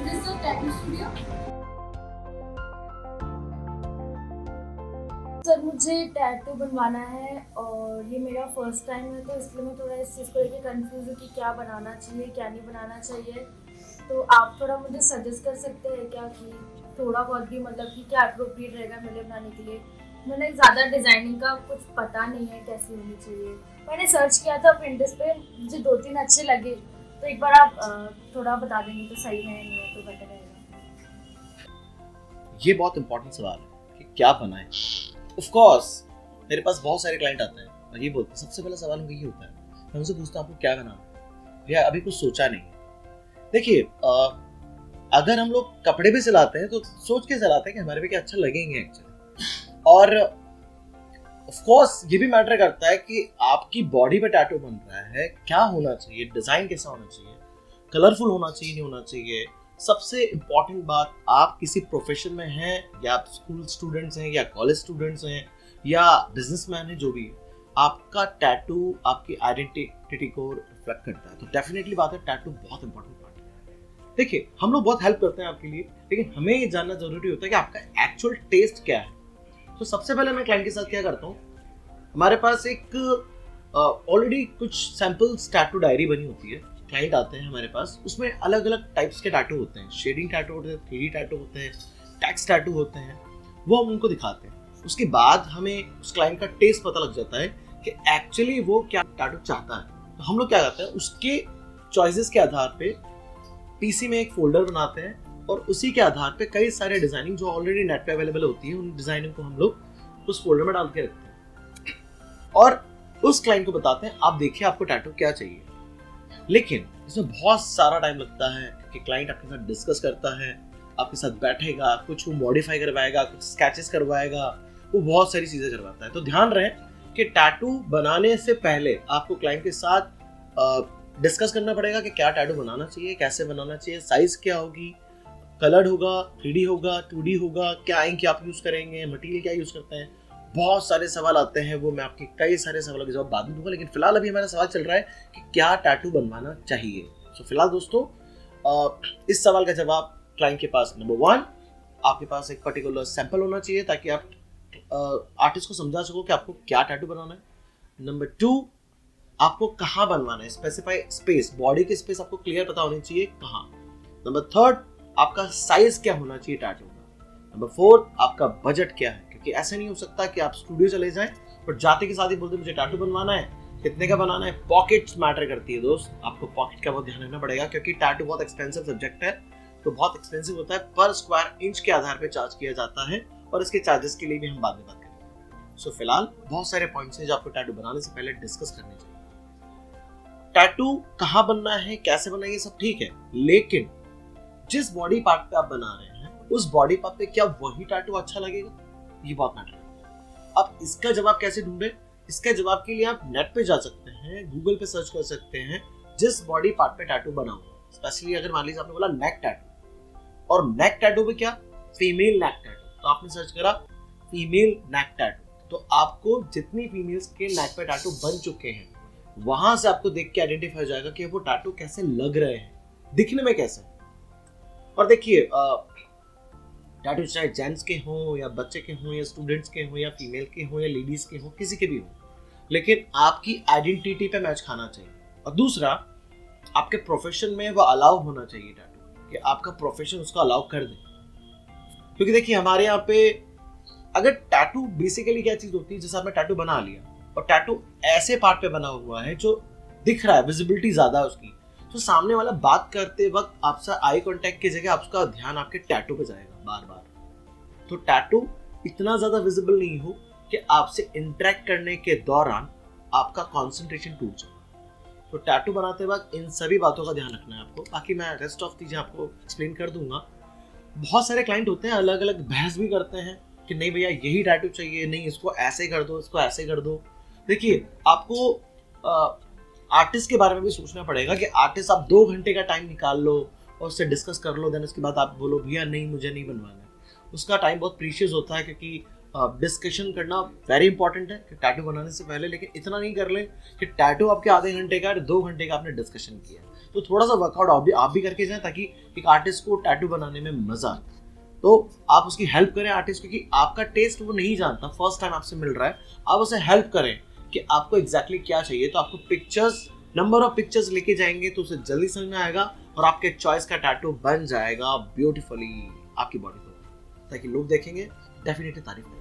this a tattoo studio? Sir मुझे tattoo बनवाना है और ये मेरा फर्स्ट टाइम है, तो इसलिए मैं थोड़ा इस चीज़ को लेकर कंफ्यूज हूँ कि क्या बनाना चाहिए क्या नहीं बनाना चाहिए। तो आप थोड़ा मुझे सजेस्ट कर सकते हैं क्या कि थोड़ा बहुत भी मतलब कि क्या अप्रोप्रिएट रहेगा मेरे लिए बनाने के लिए। मैंने ज़्यादा डिज़ाइनिंग का कुछ पता नहीं है कैसी होनी चाहिए। मैंने सर्च किया था पिंटरेस्ट पे, मुझे 2-3 अच्छे लगे, तो एक बार आप थोड़ा बता देंगे तो सही है, नहीं है तो बेटर रहेगा। ये बहुत इंपॉर्टेंट सवाल है कि क्या बनाएं। ऑफ कोर्स मेरे पास बहुत सारे क्लाइंट आते हैं और ये बोलते हैं, सबसे पहला सवाल उनका ये होता है, मैं उनसे पूछता हूँ आपको क्या बनाना है, भैया अभी कुछ सोचा नहीं है। देखिए अगर हम लोग कपड़े भी सिलाते हैं तो सोच के सिलाते हैं कि हमारे पे क्या अच्छा लगेंगे एक्चुअली। और ऑफ कोर्स ये भी मैटर करता है कि आपकी बॉडी पे टैटू बन रहा है, क्या होना चाहिए, डिजाइन कैसा होना चाहिए, कलरफुल होना चाहिए नहीं होना चाहिए। सबसे इम्पॉर्टेंट बात, आप किसी प्रोफेशन में हैं या आप स्कूल स्टूडेंट्स हैं या कॉलेज स्टूडेंट्स हैं या बिजनेसमैन है, जो भी है, आपका टैटू आपकी आइडेंटिटी को रिफ्लेक्ट करता है। तो डेफिनेटली बात है, टैटू बहुत इंपॉर्टेंट पार्ट है। देखिए हम लोग बहुत हेल्प करते हैं आपके लिए, लेकिन हमें ये जानना जरूरी होता है कि आपका एक्चुअल टेस्ट क्या है। तो सबसे पहले मैं क्लाइंट के साथ क्या करता हूँ, हमारे पास एक ऑलरेडी कुछ सैंपल्स टैटू डायरी बनी होती है। क्लाइंट आते हैं हमारे पास, उसमें अलग अलग टाइप्स के टैटू होते हैं, शेडिंग टैटू होते हैं, 3D टैटू होते हैं, टेक्स्ट टैटू होते हैं, वो हम उनको दिखाते हैं। उसके बाद हमें उस क्लाइंट का टेस्ट पता लग जाता है कि एक्चुअली वो क्या टैटू चाहता है। तो हम लोग क्या करते हैं, उसके चॉइसेस के आधार पे पीसी में एक फोल्डर बनाते हैं और उसी के आधार पे कई सारे डिजाइनिंग जो ऑलरेडी नेट पे अवेलेबल होती है, उन डिजाइनिंग को हम लोग उस फोल्डर में डाल के रखते हैं और उस क्लाइंट को बताते हैं, आप देखिए आपको टैटू क्या चाहिए। लेकिन इसमें बहुत सारा टाइम लगता है कि क्लाइंट आपके साथ डिस्कस करता है, आपके साथ बैठेगा, कुछ वो मॉडिफाई करवाएगा, कुछ स्केचेस करवाएगा, वो बहुत सारी चीजें करवाता है। तो ध्यान रहे कि टैटू बनाने से पहले आपको क्लाइंट के साथ डिस्कस करना पड़ेगा कि क्या टैटू बनाना चाहिए, कैसे बनाना चाहिए, साइज क्या होगी, कलर्ड होगा, 3D होगा, 2D होगा, क्या इंक आप यूज करेंगे, मटेरियल क्या यूज करते हैं। बहुत सारे सवाल आते हैं, वो मैं आपके कई सारे सवालों के जवाब बाद में दूंगा, लेकिन फिलहाल अभी हमारा सवाल चल रहा है कि क्या टैटू बनवाना चाहिए। तो फिलहाल दोस्तों इस सवाल का जवाब क्लाइंट के पास, नंबर 1 आपके पास एक पर्टिकुलर सैंपल होना चाहिए ताकि आप आर्टिस्ट को समझा सको कि आपको क्या टैटू बनाना है। नंबर 2 आपको कहाँ बनवाना है, स्पेसिफाई स्पेस, बॉडी की स्पेस आपको क्लियर पता होनी चाहिए कहाँ। नंबर 3 आपका साइज क्या होना चाहिए टैटू का। नंबर 4 आपका बजट क्या है, क्योंकि ऐसा नहीं हो सकता कि आप स्टूडियो चले जाएं और जाते के साथ ही बोलते मुझे टैटू बनवाना है, कितने का बनाना है। पॉकेट्स मैटर करती है दोस्त, आपको पॉकेट का बहुत ध्यान रखना पड़ेगा, क्योंकि टैटू बहुत एक्सपेंसिव सब्जेक्ट है, तो बहुत एक्सपेंसिव होता है, पर स्क्वायर इंच के आधार पे चार्ज किया जाता है और इसके चार्जेस के लिए भी हम बाद में बात करेंगे। सो फिलहाल बहुत सारे पॉइंट्स हैं जो आपको टैटू बनाने से पहले डिस्कस करने चाहिए। टैटू कहाँ बनना है, कैसे बनना है, ये सब ठीक है, लेकिन जिस बॉडी पार्ट पे आप बना रहे हैं उस बॉडी पार्ट पे क्या वही टैटू अच्छा लगेगा, ये बहुत मैटर करता है। अब इसका जवाब कैसे ढूंढे, इसके जवाब के लिए आप नेट पे जा सकते हैं, गूगल पे सर्च कर सकते हैं जिस बॉडी पार्ट पे टैटू बना हुआ। स्पेशली अगर मान लीजिए आपने बोला नेक टैटू, और नेक टैटू पे क्या, फीमेल नेक टैटू, तो आपने सर्च करा फीमेल नेक टैटू, तो आपको जितनी फीमेल्स के नेक पे टैटू बन चुके हैं वहां से आपको देख के आइडेंटिफाई हो जाएगा कि वो टैटू कैसे लग रहे हैं, दिखने में कैसे। और देखिए टैटू चाहे जेंट्स के हों या बच्चे के हों या स्टूडेंट्स के हों या फीमेल के हों या लेडीज के हों, किसी के भी हों, लेकिन आपकी आइडेंटिटी पे मैच खाना चाहिए। और दूसरा, आपके प्रोफेशन में वो अलाउ होना चाहिए टैटू, कि आपका प्रोफेशन उसको अलाउ कर दे। क्योंकि देखिए हमारे यहाँ पे अगर टैटू बेसिकली क्या चीज होती है, जैसे आपने टैटू बना लिया और टैटू ऐसे पार्ट पे बना हुआ है जो दिख रहा है, विजिबिलिटी ज्यादा है उसकी, तो सामने वाला बात करते वक्त आपसे आई कांटेक्ट की जगह आपका ध्यान आपके टैटू पे जाएगा बार बार। तो टैटू इतना ज्यादा विजिबल नहीं हो कि आपसे इंटरेक्ट करने के दौरान आपका कंसंट्रेशन टूट जाए। तो टैटू बनाते वक्त इन सभी बातों का ध्यान रखना है आपको, बाकी मैं रेस्ट ऑफ चीजें आपको एक्सप्लेन कर दूंगा। बहुत सारे क्लाइंट होते हैं अलग अलग बहस भी करते हैं कि नहीं भैया यही टैटू चाहिए, नहीं इसको ऐसे कर दो, इसको ऐसे कर दो। देखिए आपको आर्टिस्ट के बारे में भी सोचना पड़ेगा कि आर्टिस्ट आप 2 घंटे का टाइम निकाल लो और उससे डिस्कस कर लो, देन उसके बाद आप बोलो भैया नहीं मुझे नहीं बनवाना है। उसका टाइम बहुत प्रीशियस होता है, क्योंकि डिस्कशन करना वेरी इंपॉर्टेंट है कि टैटू बनाने से पहले, लेकिन इतना नहीं कर ले कि टैटू आपके आधे घंटे का 2 घंटे का आपने डिस्कशन किया। तो थोड़ा सा वर्कआउट आप भी करके जाएं, ताकि एक आर्टिस्ट को टैटू बनाने में मजा आए। तो आप उसकी हेल्प करें आर्टिस्ट, क्योंकि आपका टेस्ट वो नहीं जानता, फर्स्ट टाइम आपसे मिल रहा है, आप उसे हेल्प करें कि आपको एग्जैक्टली क्या चाहिए। तो आपको पिक्चर्स, नंबर ऑफ पिक्चर्स लेके जाएंगे तो उसे जल्दी समझ में आएगा और आपके चॉइस का टैटू बन जाएगा ब्यूटीफुली आपकी बॉडी पर, ताकि लोग देखेंगे डेफिनेटली तारीफ करेंगे।